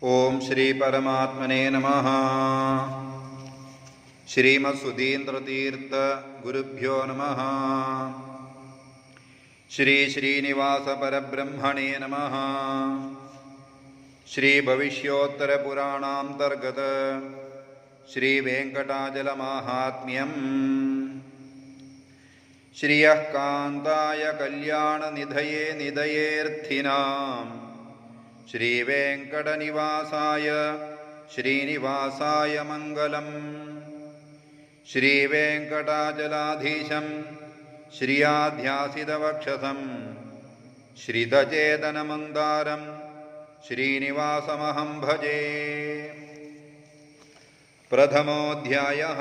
ओम श्री परमात्मने नमः। श्रीमत्सुधीन्द्रतीर्थ गुरुभ्यो नमः। श्री श्रीनिवास परब्रह्मणे नमः। श्री भविष्योत्तर पुराणांतर्गत श्री वेंकटाचल माहात्म्यम्। श्रियः कान्ताय कल्याण निधये निधयेऽर्थिनाम् श्री वेंकटनिवासाय श्रीनिवासाय मंगलम्। श्री वेंकटाचलाधीशं श्रियाध्यासितवक्षसं श्रितचेतनमन्दारं श्रीनिवासमहं भजे। प्रथमोऽध्यायः।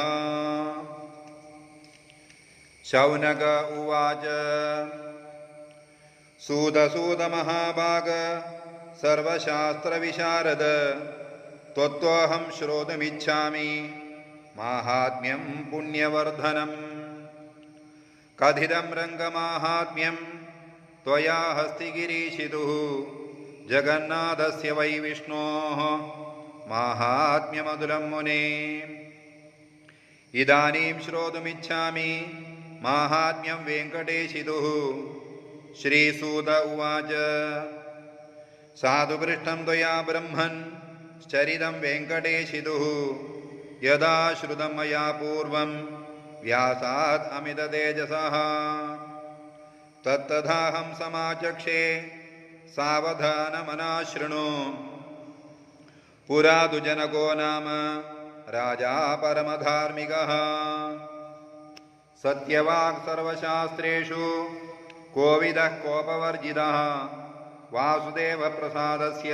शौनक उवाच। सूत महाभाग सर्वशास्त्रविशारद त्वत्तोऽहं श्रोतुमिच्छामि माहात्म्यं पुण्यवर्धनं। कथितं रङ्गमाहात्म्यं त्वया हस्तिगिरीशितुः जगन्नाथस्य वै विष्णोः माहात्म्यमधुरं मुने। इदानीं श्रोतुमिच्छामि माहात्म्यं वेङ्कटेशितुः। श्रीसूत उवाच। साधुपृष्ठं त्वया ब्रह्मन् चरितं वेङ्कटेशितुः यदा श्रुतं मया पूर्वं व्यासात् अमिततेजसः तत्तथाहं समाचक्षे सावधानमना शृणु। पुरा तु जनको नाम राजा परमधार्मिकः सत्यवाक् सर्वशास्त्रेषु कोविदः कोपवर्जितः वासुदेवप्रसादस्य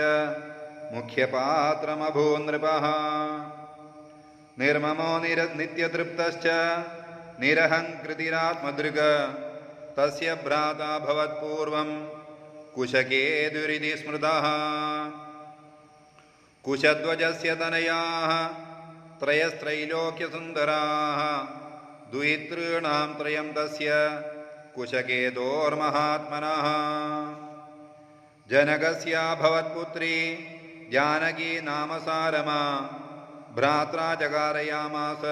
मुख्यपात्रमभून् नृपः। निर्ममो नित्यतृप्तश्च निरहङ्कृतिरात्मदृग् तस्य भ्राता भवत्पूर्वं कुशकेतुरिति स्मृतः। कुशध्वजस्य तनयाः त्रयस्त्रैलोक्यसुन्दराः द्वितॄणां त्रयं तस्य कुशकेतोर्महात्मनः। जनकस्य भवत्पुत्री जानकी नाम सारमा भ्रात्रा जगारयामास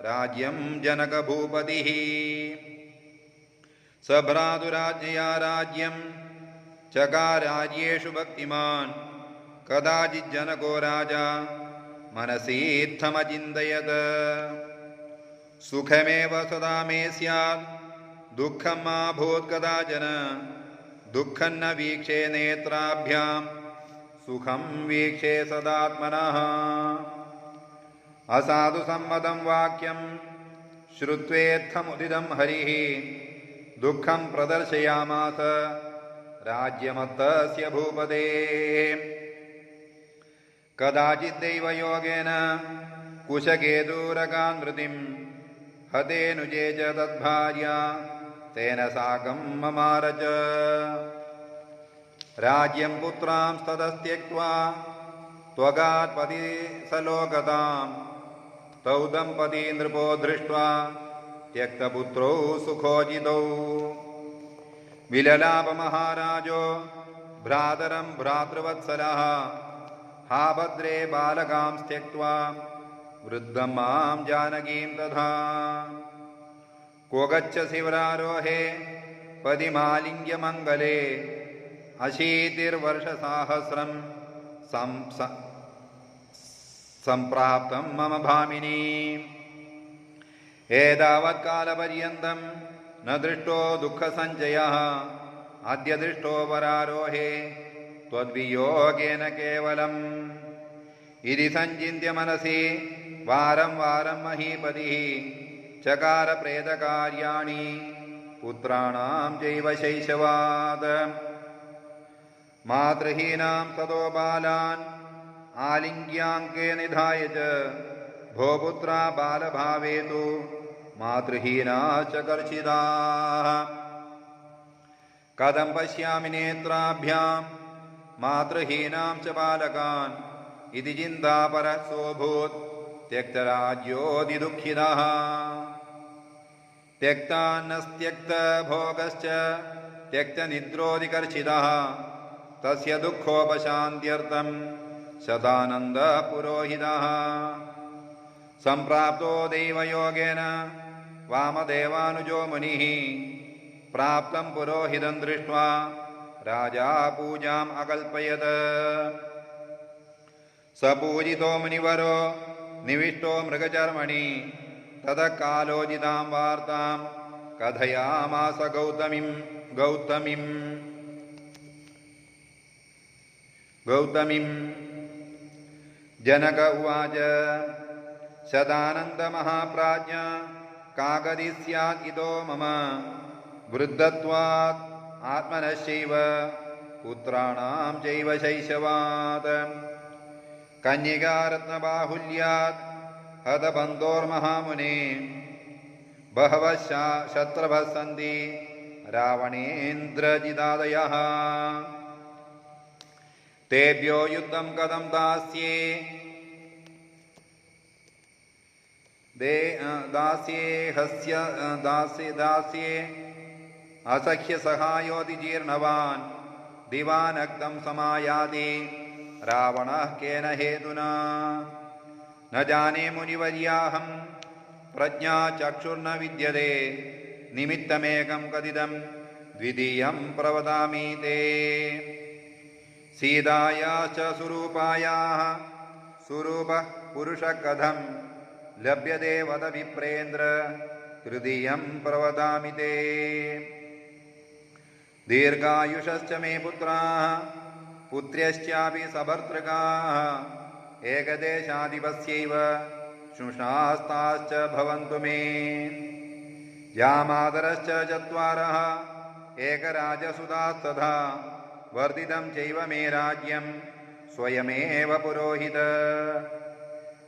राज्यं जनकभूपतिः। स भ्रातुराज्ञया राज्यं चकाराज्येषु भक्तिमान् कदाचिज्जनको राजा मनसीत्थमचिन्तयत्। सुखमेव सदा मे स्यात् दुःखं मा भूत् कदाचन दुःखं न वीक्षे नेत्राभ्यां सुखं वीक्षे सदात्मनः। असाधुसम्मतं वाक्यं श्रुत्वेत्थमुदितं हरिः दुःखं प्रदर्शयामास राज्यमत्तस्य भूपतेः। कदाचिद्दैवयोगेन कुशकेतुरकान्मृतिं हतेनुजे च तद्भार्या तेन साकं ममार च। राज्यं पुत्रांस्ततस्त्यक्त्वा त्वगात्पति सलोकतां तौ दम्पती नृपो दृष्ट्वा त्यक्तपुत्रौ सुखोजितौ। विललाप महाराजो भ्रातरं भ्रातृवत्सलः हा भद्रे बालकां त्यक्त्वा वृद्धं मां जानकीं तथा। को गच्छसि वरारोहे पदिमालिङ्ग्यमङ्गले अशीतिर्वर्षसाहस्रं सम्प्राप्तं मम भामिनी। एतावत्कालपर्यन्तं न दृष्टो दुःखसञ्चयः अद्य दृष्टो वरारोहे त्वद्वियोगेन केवलम्। इति सञ्चिन्त्य मनसि वारं वारं महीपतिः चकार प्रेतकार्याणि पुत्राणां चैव शैशवात्। मातृहीनां ततो बालान् आलिङ्ग्याङ्के निधाय च भो पुत्रा बालभावे तु मातृहीनाश्च कर्षिताः। कथं पश्यामि नेत्राभ्यां मातृहीनां च बालकान् इति चिन्तापरः सोऽभूत् त्यक्तराज्योऽतिदुःखितः। त्यक्तान्नस्त्यक्तभोगश्च त्यक्तनिद्रोऽधिकर्षितः तस्य दुःखोपशान्त्यर्थं शतानन्दपुरोहितः सम्प्राप्तो दैवयोगेन वामदेवानुजो मुनिः प्राप्तं पुरोहितं दृष्ट्वा राजा पूजाम् अकल्पयत् स पूजितो मुनिवरो निविष्टो मृगचर्मणि ततः कालोचितां वार्तां कथयामास गौतमीम् जनक उवाच शतानन्दमहाप्राज्ञ काकदि स्यात् इदो मम वृद्धत्वात् आत्मनश्चैव पुत्राणां चैव शैशवात् कन्यिकारत्नबाहुल्यात् हतबन्धोर्महामुने बहवः शत्रवः सन्ति रावणेन्द्रजिदादयः तेभ्यो युद्धं कथं दास्ये असह्यसहायोऽतिजीर्णवान् दिवानक्तं समायाति रावणः केन हेतुना न जाने मुनिवर्याहं प्रज्ञाचक्षुर्न विद्यते निमित्तमेकं कथितं द्वितीयं प्रवदामि ते सीतायाश्च स्वरूपायाः स्वरूपः पुरुषः कथं लभ्यते वद विप्रेन्द्र तृतीयं प्रवदामि ते दीर्घायुषश्च मे पुत्राः पुत्र्यश्चापि सभर्तृकाः एकदेशाधिपस्यैव शुशास्ताश्च भवन्तु मे जामातरश्च चत्वारः एकराजसुतास्तथा वर्धितं चैव मे राज्यं स्वयमेव पुरोहित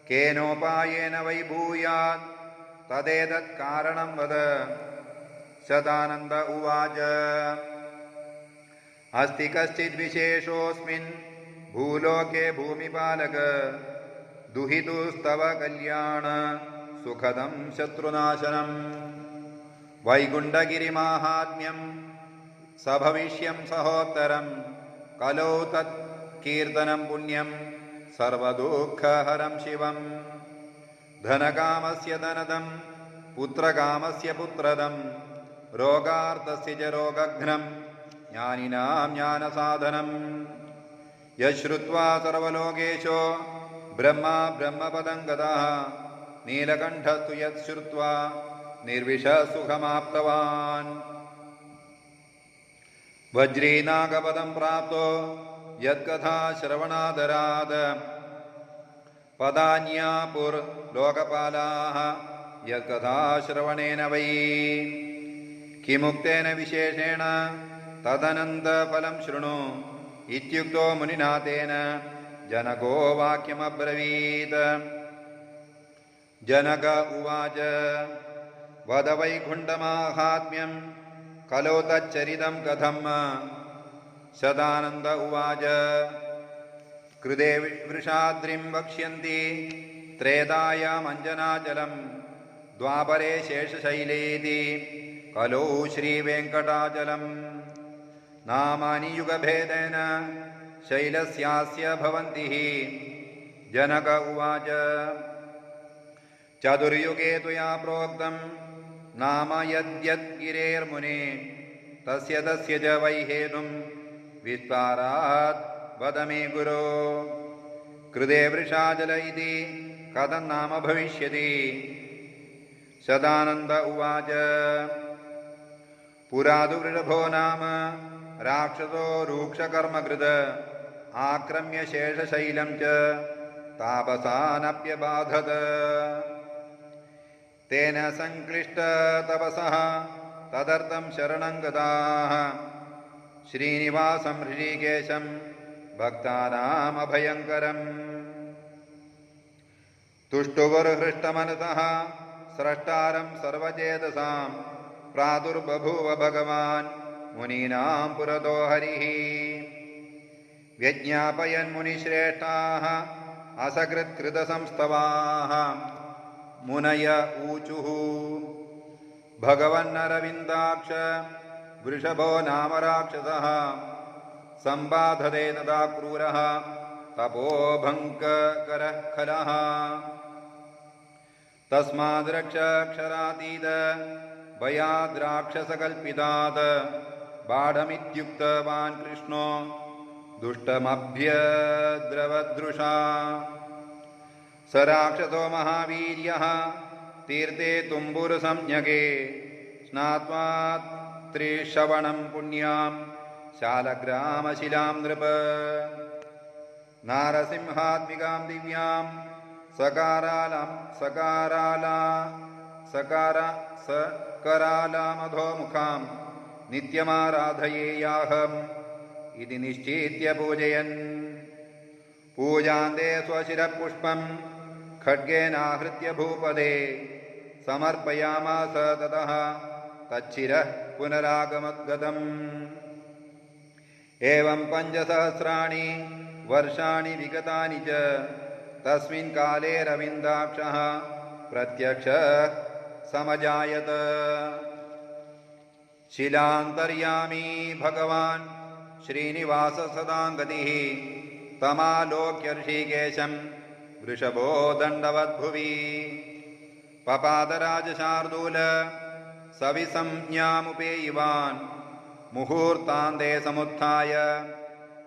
केनोपायेन वै भूयात् तदेतत् कारणं वद शतानन्द उवाच अस्ति कश्चिद् विशेषोऽस्मिन् भूलोके भूमिपालक दुहितुस्तव कल्याण सुखदं शत्रुनाशनम् वैकुण्ठगिरिमाहात्म्यं सभविष्यं सहोत्तरं कलौ तत् कीर्तनं पुण्यं सर्वदुःखहरं शिवं धनकामस्य धनदं पुत्रकामस्य पुत्रदं रोगार्तस्य च रोगघ्नं ज्ञानिनां ज्ञानसाधनं यश्रुत्वा सर्वलोकेशो ब्रह्मा ब्रह्मपदं गतः नीलकण्ठस्तु यच्छ्रुत्वा निर्विषसुखमाप्तवान् वज्रीनागपदं प्राप्तो यत्कथा श्रवणादराद पदान्यापुर्लोकपालाः यत्कथा श्रवणेन वै किमुक्तेन विशेषेण तदनन्तफलं शृणु इत्युक्तो मुनिना तेन जनको वाक्यमब्रवीत् जनक उवाच वद वैकुण्ठमाहात्म्यं कलो तच्चरितं कथं शतानन्द उवाच कृते वृषाद्रिं वक्ष्यन्ति त्रेतायामञ्जनाचलं द्वापरे शेषशैलेति कलौ श्रीवेङ्कटाचलं नामानि युगभेदेन शैलस्यास्य भवन्ति जनक उवाच चतुर्युगे त्वया प्रोक्तं नाम यद्यद्गिरेर्मुने तस्य तस्य च वै हेतुं विस्तारात् वद मे गुरो कृते वृषाचल इति कथं नाम भविष्यति शतानन्द उवाच पुरा तु वृषभो नाम राक्षसो रूक्षकर्मकृत आक्रम्य शेषशैलं च तापसानप्यबाधत तेन संक्लिष्टतपसः तदर्थं शरणं गताः श्रीनिवासं ऋषिकेशं भक्तानामभयङ्करम् तुष्टुवर्हृष्टमनसः स्रष्टारं सर्वचेतसां प्रादुर्बभूव भगवान् मुनीनां पुरतो हरिः व्यज्ञापयन् मुनिश्रेष्ठाः असकृत्कृतसंस्तवाः मुनय ऊचुः भगवन्नरविन्दाक्ष वृषभो नाम राक्षसः सम्बाधते तदा क्रूरः तपोभङ्करः खलः तस्माद्रक्षरातीत भयाद्राक्षसकल्पितात् बाढमित्युक्तवान् कृष्णो दुष्टमभ्यद्रवदृशा स राक्षसो महावीर्यः तीर्थे तुम्बुरसंज्ञके स्नात्वा त्रिश्रवणं पुण्यां शालग्रामशिलां नृप नारसिंहात्मिकां दिव्यां सकरालामधोमुखां नित्यमाराधयेयाहम् इति निश्चित्य पूजयन् पूजान्ते स्वशिरपुष्पं खड्गेनाहृत्य भूपदे समर्पयामास ततः तच्छिरः पुनरागमद्गतम् एवं 500 वर्षाणि विगतानि च तस्मिन् काले रविन्दाक्षः प्रत्यक्षः समजायत शिलान्तर्यामी भगवान् श्रीनिवाससदाङ्गतिः तमालोक्य ऋषिकेशं वृषभो दण्डवद्भुवि पपादराजशार्दूल सविसंज्ञामुपेयिवान् मुहूर्तान्ते समुत्थाय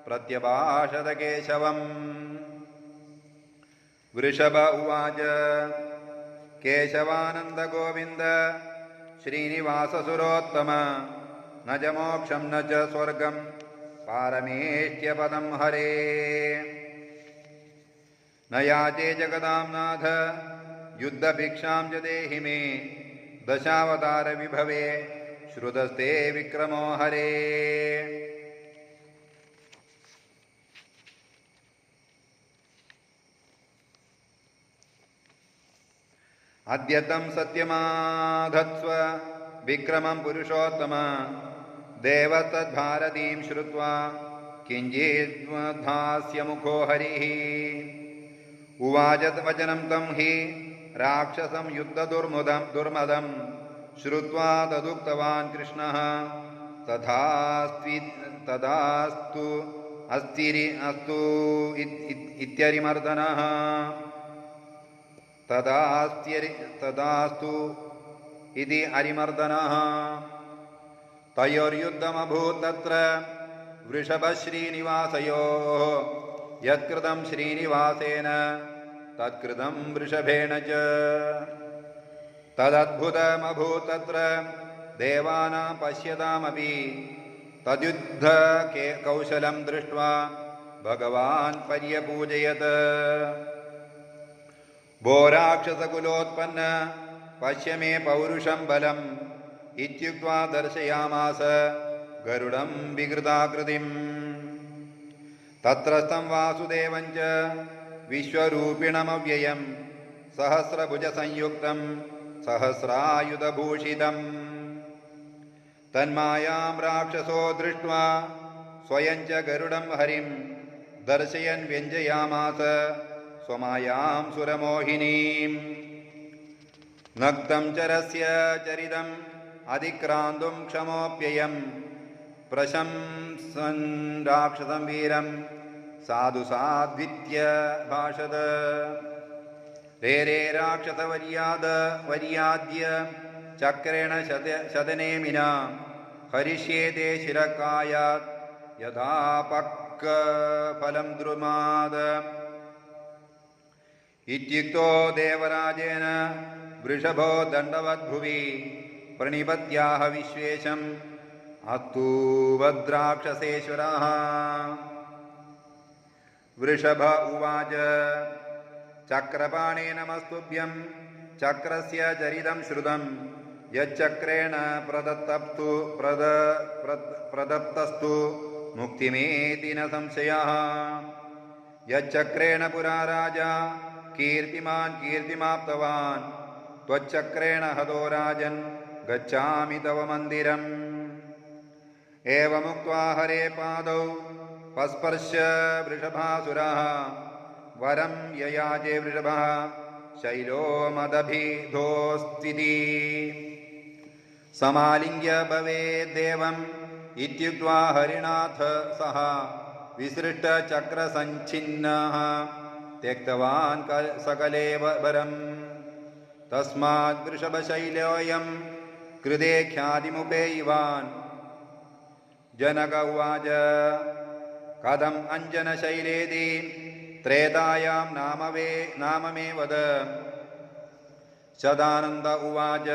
प्रत्यभाषत केशवम् वृषभ उवाच केशवानन्द गोविन्द श्रीनिवाससुरोत्तम न च मोक्षं न च स्वर्गं पारमेष्ट्यपदं हरे न याचे जगदां नाथ युद्धभिक्षां च देहि मे दशावतारविभवे श्रुतस्ते विक्रमो हरे अद्यतं सत्यमाधत्स्व विक्रमं पुरुषोत्तम देवतद्भारतीं श्रुत्वा किञ्चिद्धास्य मुखो हरिः उवाच वचनं तं हि राक्षसं युद्धदुर्मदं श्रुत्वा तदुक्तवान् कृष्णः तदास्तु अस्तु इत्यरिमर्दनः तदास्तु इति अरिमर्दनः तयोर्युद्धमभूत् तत्र वृषभश्रीनिवासयोः यत्कृतं श्रीनिवासेन तत्कृतं वृषभेण च तदद्भुतमभूत् तत्र देवानां पश्यतामपि तद्युद्ध कौशलं दृष्ट्वा भगवान् पर्यपूजयत् भो राक्षसकुलोत्पन्न पश्य मे पौरुषं बलम् इत्युक्त्वा दर्शयामास गरुडं विकृताकृतिम् तत्रस्थं वासुदेवं च विश्वरूपिणमव्ययं सहस्रभुजसंयुक्तं सहस्रायुधभूषितम् तन्मायां राक्षसो दृष्ट्वा स्वयं च गरुडं हरिं दर्शयन् व्यञ्जयामास स्वमायां सुरमोहिनीम् नक्तं चरस्य चरितम् अधिक्रान्तुं क्षमोऽप्ययं प्रशंसन् राक्षसं वीरं साधु साध्वित्य भाषत रे रे राक्षसवर्याद्य चक्रेण शतनेमिना हरिष्येते शिरकायात् यथा पक्कफलं द्रुमाद इत्युक्तो देवराजेन वृषभो दण्डवद्भुवि प्रणिपत्याह विश्वेशम् अस्तु भद्राक्षसेश्वरः वृषभ उवाच चक्रपाणे नमस्तुभ्यं चक्रस्य चरितं श्रुतं यच्चक्रेण प्रदत्तस्तु मुक्तिमेति न संशयः यच्चक्रेण पुरा राजा कीर्तिमान् कीर्तिमाप्तवान् त्वच्चक्रेण हतो राजन् गच्छामि तव मन्दिरम् एवमुक्त्वा हरे पादौ पस्पर्श्य वृषभासुरः वरं ययाचे वृषभः शैलोमदभिधोस्त्विति समालिङ्ग्य भवेद्देवम् इत्युक्त्वा हरिणाथ सह विसृष्टचक्रसञ्छिन्नः त्यक्तवान् सकलेवरम् तस्मात् वृषभशैलोऽयं कृते ख्यातिमुपेयिवान्। जनक उवाच कथम् अञ्जनशैलेति त्रेतायां नाम मे वद। सदानन्द उवाच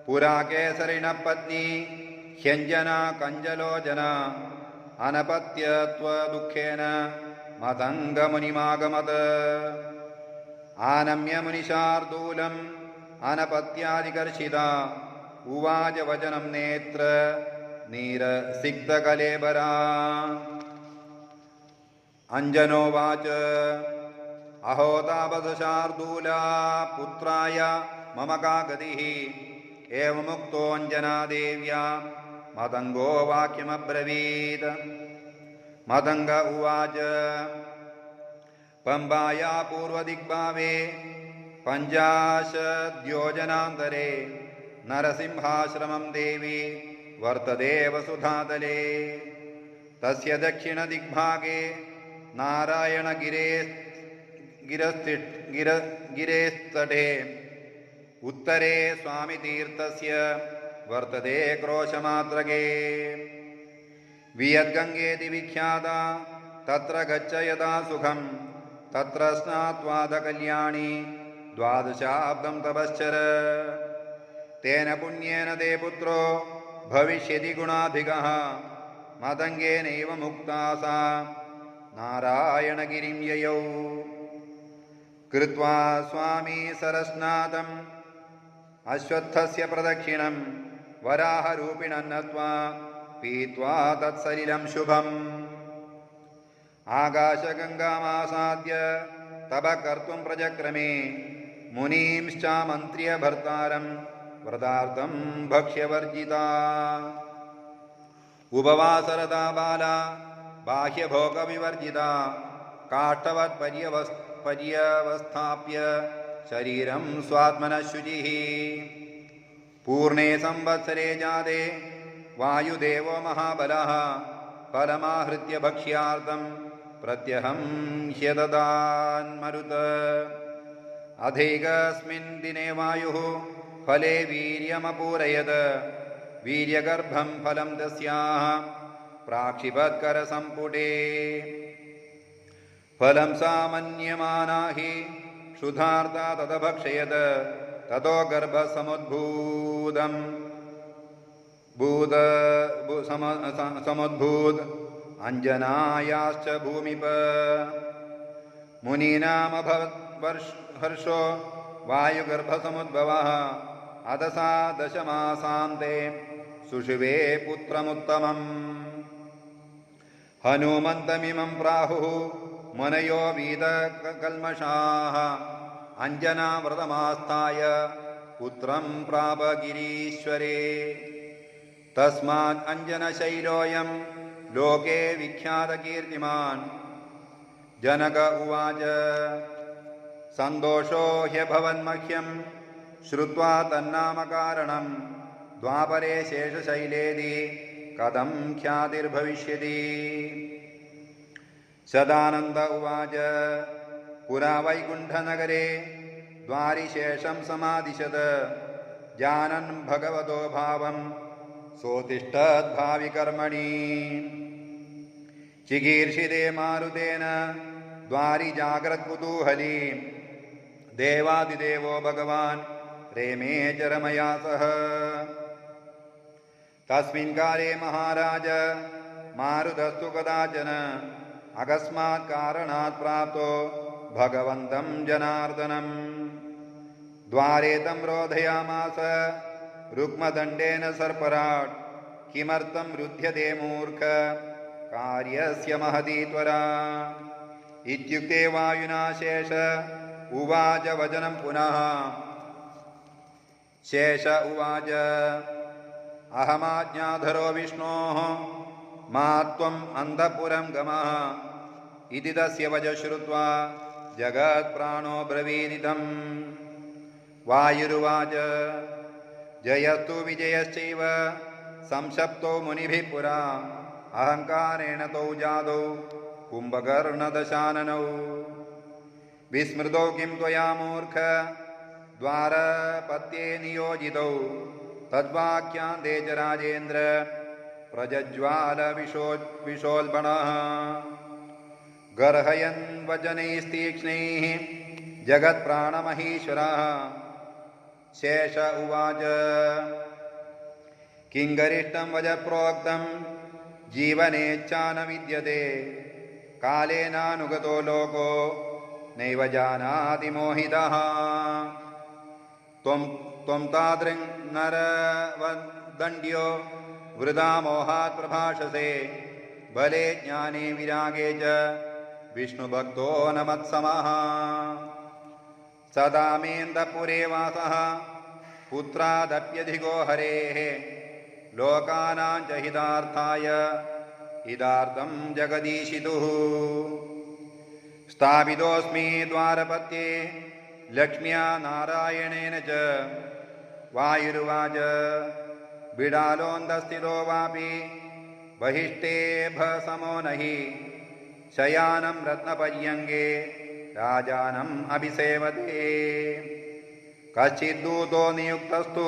पुरा केसरिणः पत्नी ह्यञ्जना कञ्जलोचना अनपत्यत्वदुःखेन मतङ्गमुनिमागमत्। आनम्य मुनिशार्दूलम् अनपत्यादिकर्षिता उवाच वचनं नेत्र नीरसिक्तकलेबरा। अञ्जनोवाच अहो तापसशार्दूला पुत्राय मम का गतिः। एवमुक्तोऽञ्जनादेव्या मतङ्गो वाक्यमब्रवीत्। मतङ्ग उवाच पम्बाया पूर्वदिग्भावे 50 योजनान्तरे नरसिंहाश्रमं देवी वर्तते वसुधातले। तस्य दक्षिणदिग्भागे नारायणगिरेस्तटे उत्तरे स्वामितीर्थस्य वर्तते क्रोशमात्रके। वियद्गङ्गेति विख्याता तत्र गच्छ यदा सुखं तत्र स्नात्वादकल्याणी 12 तपश्चर। तेन पुण्येन ते पुत्रो भविष्यति गुणाधिकः। मतङ्गेनैव मुक्ता सा नारायणगिरिं ययौ। कृत्वा स्वामी सरस्नातम् अश्वत्थस्य प्रदक्षिणं वराहरूपिणं नत्वा पीत्वा तत्सलिलं शुभम्। आकाशगङ्गामासाद्य तप कर्तुं प्रचक्रमे मुनींश्चामन्त्र्य भर्तारं व्रतार्थं भक्ष्यवर्जिता। उपवासरता बाला बाह्यभोगविवर्जिता काष्ठवत्पर्यवस्थाप्य शरीरं स्वात्मनः शुचिः। पूर्णे संवत्सरे जाते वायुदेवो महाबलः फलमाहृत्य भक्ष्यार्थं प्रत्यहं ह्यददान्मरुत। अधैकस्मिन् दिने वायुः फले वीर्यमपूरयत्। वीर्यगर्भं फलं तस्याः प्राक्षिपत्करसम्पुटे। फलं सा मन्यमाना हि क्षुधार्ता तदभक्षयत्। ततो गर्भसमुद्भूतम् समुद्भूत अञ्जनायाश्च भूमिप। मुनीनामभवद्हर्षो वायुगर्भसमुद्भवः। अथ सा 10 मासान्ते सुषुवे पुत्रमुत्तमम्। हनुमन्तमिमं प्राहुः मुनयो वीतकल्मषाः। अञ्जना व्रतमास्थाय पुत्रं प्राप गिरीश्वरे। तस्मात् अञ्जनशैलोऽयं लोके विख्यातकीर्तिमान्। जनक उवाच सन्तोषो ह्यभवन्मह्यं श्रुत्वा तन्नामकारणं। द्वापरे शेषशैलेदि कथं ख्यातिर्भविष्यति। सदानन्द उवाच पुरा वैकुण्ठनगरे द्वारिशेषं समादिशत्। जानन् भगवतो भावं सोतिष्ठद्भाविकर्मणि। चिकीर्षिते मारुतेन द्वारि जाग्रत्कुतूहली। देवादिदेवो भगवान् रेमे च रमया सह। तस्मिन् काले महाराज मारुतस्तु कदाचन अकस्मात् कारणात् प्राप्तो भगवन्तं जनार्दनम्। द्वारे तं रोधयामास रुक्मदण्डेन सर्पराट्। किमर्थं रुध्यते मूर्ख कार्यस्य महती त्वरा। इत्युक्ते वायुना शेष उवाच वचनं पुनः। शेष उवाच अहमाज्ञाधरो विष्णोः मा त्वम् अन्तःपुरं गमः। इति तस्य वचः श्रुत्वा जगत्प्राणो ब्रवीदिदम्। वायुरुवाच जयस्तु विजयश्चैव संशप्तो मुनिभिः पुरा। अहङ्कारेण तौ जादौ कुम्भकर्णदशाननौ विस्मृतौ किं त्वया मूर्ख द्वारपत्ये नियोजितौ तद्वाक्यान्ते च राजेन्द्र प्रज्ज्वाल विशोल्बणः गर्हयन् वचनैस्तीक्ष्णैः जगत्प्राणमहीश्वरः शेष उवाच किं गरिष्ठं वच प्रोक्तं जीवनेच्छा न विद्यते कालेनानुगतो लोको नैव जानाति मोहितः त्वं तादृङ् नरवदण्ड्यो वृथा मोहात् प्रभाषसे बले ज्ञाने विरागे च विष्णुभक्तो न मत्समः सदा मेन्दपुरे वासः पुत्रादप्यधिको हरेः लोकानां च हितार्थाय इदार्तं जगदीशितुः स्थापितोऽस्मि द्वारपत्ये लक्ष्म्या नारायणेन च वायुरुवाच बिडालोऽन्तस्थितो वापि बहिष्टेभसमो नहि शयानं रत्नपर्यङ्गे राजानम् अभिसेवते कश्चिद्दूतो नियुक्तस्तु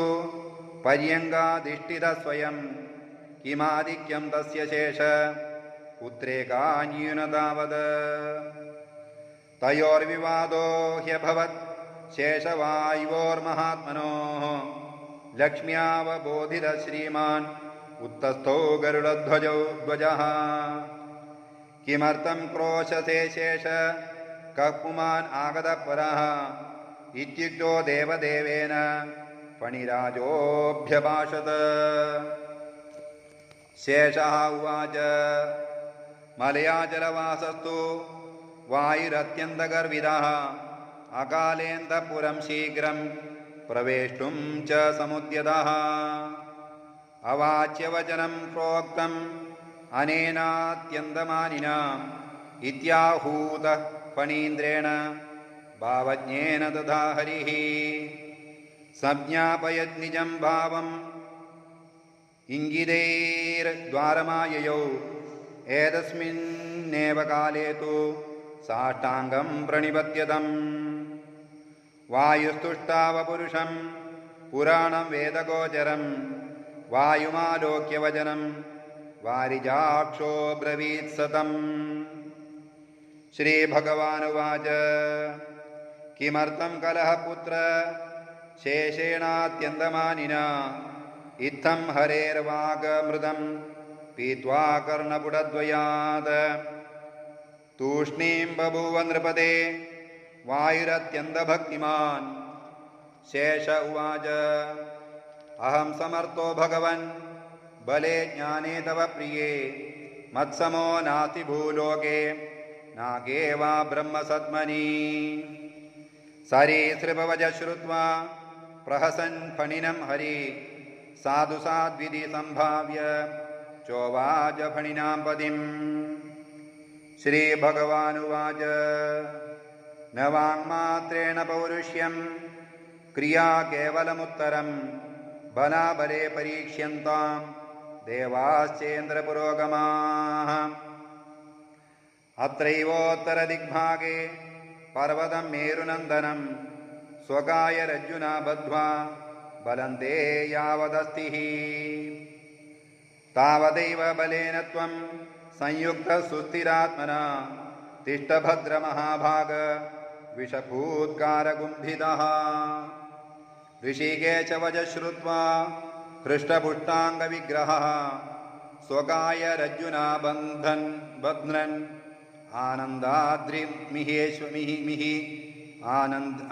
पर्यङ्गाधिष्ठितः स्वयं किमाधिक्यं तस्य शेष पुत्रेकान्यूनतावद तयोर्विवादो ह्यभवत् शेषवायुवोर्महात्मनोः लक्ष्म्यावबोधितः श्रीमान् उत्तस्थो गरुडध्वजः किमर्थं क्रोशसे शेष कः पुमान् आगतः परः इत्युक्तो देवदेवेन फणिराजोऽभ्यभाषत शेषः उवाच मलयाचलवासस्तु वायुरत्यन्तगर्वितः अकालेऽन्तःपुरं शीघ्रं प्रवेष्टुं च समुद्यतः अवाच्यवचनं प्रोक्तम् अनेनात्यन्तमानिना इत्याहूतः फणीन्द्रेण भावज्ञेन तथा हरिः संज्ञापयत् निजं भावम् इंगितैर्द्वारमाययौ एतस्मिन्नेव काले तु साष्टाङ्गं प्रणिपत्यतम् वायुस्तुष्टावपुरुषं पुराणं वेदगोचरं वायुमालोक्यवचनं वारिजाक्षो ब्रवीत्सतम् श्रीभगवानुवाच किमर्थं कलहपुत्र शेषेणात्यन्तमानिना इत्थं हरेर्वागमृतं पीत्वा कर्णपुटद्वयात् तूष्णीं बभूव नृपते वायुरत्यन्तभक्तिमान् शेष उवाच अहं समर्थो भगवन् बले ज्ञाने तव प्रिये मत्समो नास्ति भूलोके नागे वा ब्रह्मसत्मनि सरीसृपवच श्रुत्वा प्रहसन् फणिनं हरि साधु साध्विधि सम्भाव्य चोवाच फणिनां पदिम् श्रीभगवानुवाच न वाङ्मात्रेण पौरुष्यं क्रिया केवलमुत्तरं बलाबले परीक्ष्यन्तां देवाश्चेन्द्रपुरोगमाः अत्रैवोत्तरदिग्भागे पर्वतं मेरुनन्दनं स्वकायरज्जुना बद्ध्वा बलन्ते यावदस्तिः तावदैव बलेन त्वं संयुक्तः सुस्थिरात्मना तिष्ठभद्रमहाभाग विषपूत्कारगुम्भितः ऋषिकेशवच श्रुत्वा हृष्टपुष्टाङ्गविग्रहः स्वकायरज्जुना बध्नन्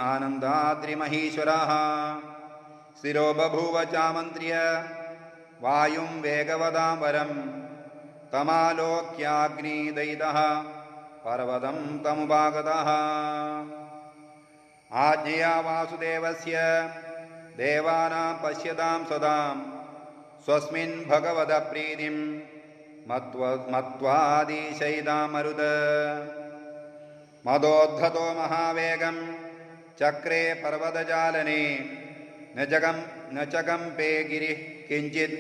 आनन्दाद्रिमहीश्वरः स्थिरो बभूव चामन्त्र्य वायुं वेगवदां वरं तमालोक्याग्निदयितः पर्वतं तमुपागतः आज्ञया वासुदेवस्य देवानां पश्यतां सदां स्वस्मिन् भगवदप्रीतिं मत्वादिशैदामरुद मदोद्धतो महावेगं चक्रे पर्वतजालने न चकम्पे गिरिः किञ्चित्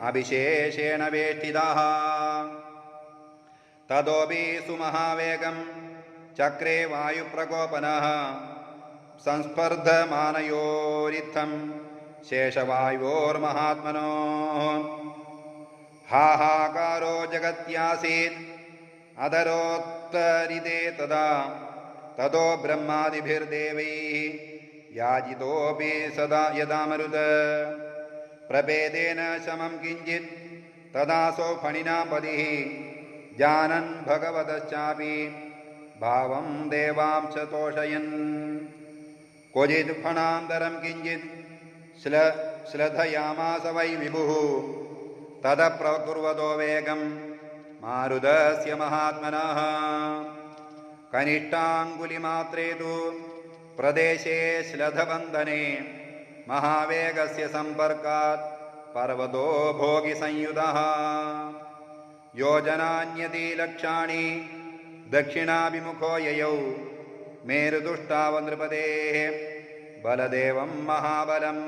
अभिशेषेण वेष्टितः तदोऽपि सुमहावेगं चक्रे वायुप्रकोपनः संस्पर्धमानयोरित्थं शेषवायोर्महात्मनोः हाहाकारो जगत्यासीत् अधरोत्तरिते तदा ततो ब्रह्मादिभिर्देवैः याजितोऽपि सदा यदामरुत प्रपेदेन शमं किञ्चित् तदासौ फणिना पदिः जानन् भगवतश्चापि भावं देवां च तोषयन् क्वचित् फणान्तरं किञ्चित् श्लथयामास वै विभुः ततः प्रकुर्वतो वेगं मारुतस्य महात्मनः कनिष्ठाङ्गुलिमात्रे तु प्रदेशे श्लथबन्धने महावेगस्य सम्पर्कात् पर्वतो भोगिसंयुतः योजनान्यति लक्षाणि दक्षिणाभिमुखो ययौ मेरुदुष्टावनृपतेः बलदेवं महाबलं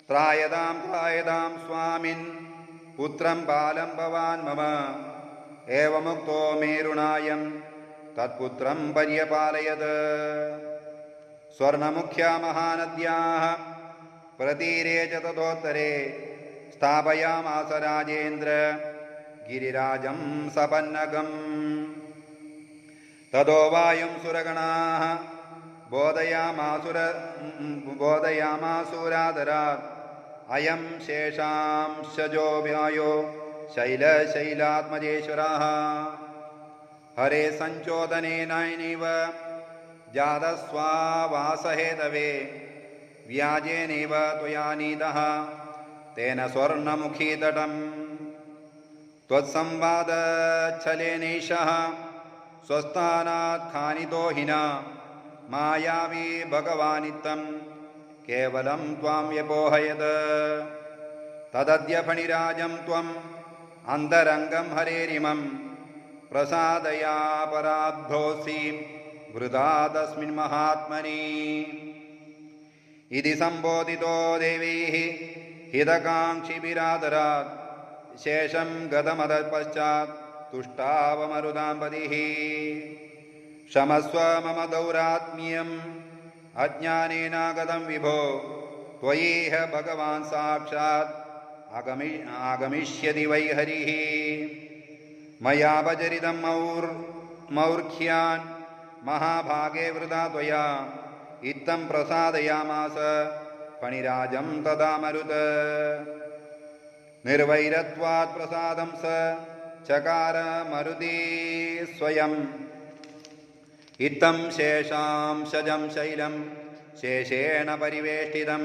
त्रायतां स्वामिन् पुत्रं बालं भवान् मम एवमुक्तो मेरुणायं तत्पुत्रं पर्यपालयत् स्वर्णमुख्या महानद्याः प्रतीरे च ततोत्तरे स्थापयामास राजेन्द्र गिरिराजं सपन्नगम् ततो वायुं सुरगणाः बोधयामासुरादरात् अयं शेषांशजो व्यायो शैलशैलात्मजेश्वरः हरे संचोदनेनैव जातस्वावासहेतवे व्याजेनैव त्वया नीतः तेन स्वर्णमुखीतटम् त्वत्संवादच्छलेनैषः स्वस्थानात् खानितो हिना मायावी भगवानित्तं केवलं त्वां व्यपोहयत् तदद्य फणिराजं त्वम् अन्तरङ्गं हरेरिमं प्रसादयापराद्धोऽसि वृथा तस्मिन् महात्मनि इति सम्बोधितो देवैः हितकाङ्क्षिभिरादरात् शेषं गतमतःपश्चात् तुष्टावमरुदाम्पतिः क्षमस्व मम दौरात्म्यम् अज्ञानेनागतं विभो त्वयिह भगवान् साक्षात् आगमिष्यति वै हरिः मयापचरितं मौर्ख्यान् महाभागे वृथा त्वया इत्थं प्रसादयामास फणिराजं तदा मरुत निर्वैरत्वात् प्रसादं स चकार मरुति स्वयम् इत्थं शेषांशजं शैलं शेषेण परिवेष्टितं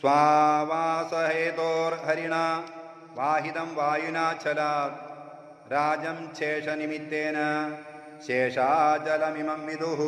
स्वावासहेतोर्हरिणा वाहितं वायुना छलात् राजं शेषनिमित्तेन शेषाचलमिमं विदुः।